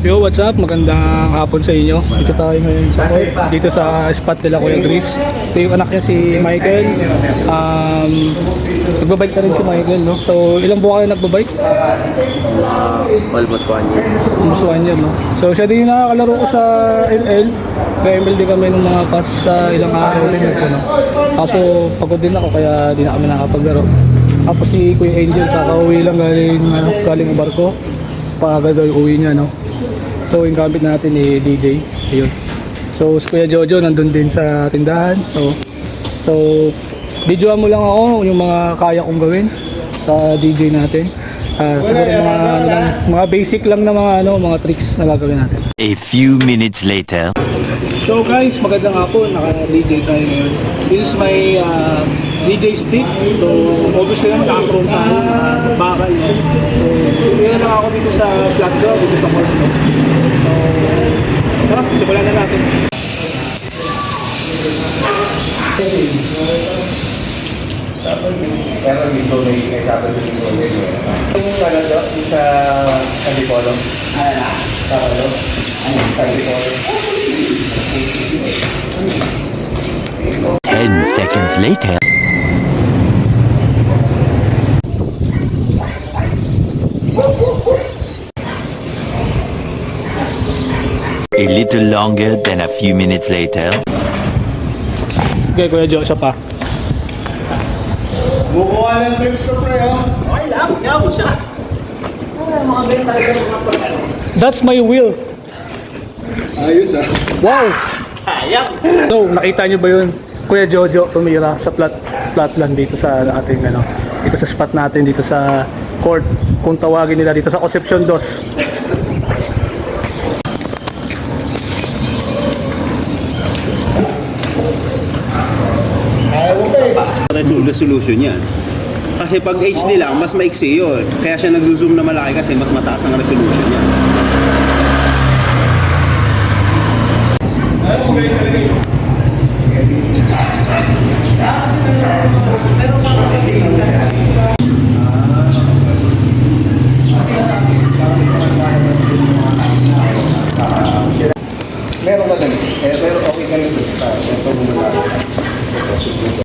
Yo, what's up? Magandang hapon sa inyo. Dito tayo ngayon sa court, dito sa spot nila Kuya Chris. Ito yung anak niya si Michael. Nagbabike na rin si Michael, no? So, ilang buwan kayo nagbabike? Almost 1 year. Almost 1 year, no? So, siya din yung nakakalaro ko sa LL. Nag-ML din kami ng mga pass sa ilang araw din ito, no? Kaso, pagod din ako, kaya di na kami nakapaglaro. Tapos si Kuya Angel, kakauwi lang galing ng barko. Pagod daw yung uwi niya, no? So, yung gamit natin ni DJ. Ayun. So, si Kuya Jojo nandun din sa tindahan. So videoan mo lang ako yung mga kaya kong gawin sa DJ natin. Siguro mga basic lang na mga tricks na gagawin natin. A few minutes later. So guys, magandang hapon. Naka-DJ tayo ngayon. This is my DJ stick. So, obviously naman naka-chrome tayo. Bakal. So, hindi lang ako dito sa flat draw, dito sa court. So, tara, simulan na natin. Pero dito may sabi ko dito. Yung sa Antipolo. Sa Antipolo. 10 seconds later. A little longer than a few minutes later. Okay, Kuya Jo, isa pa. Bukuha ng clips sa pre, oh. Okay lang, yaw siya. Mga ganyan talaga yung mga pagkano. That's my wheel. Ayos, ah. Wow! Sayang. So, nakita niyo ba yun? Kuya Jojo tumira sa flatland dito sa ating dito sa spot natin dito sa court, kung tawagin nila dito sa Concepcion 2. Resolution yan. Kasi pag HD lang, mas maiksi yun. Kaya siya nagzo-zoom na malaki kasi mas mataas ang resolution niya.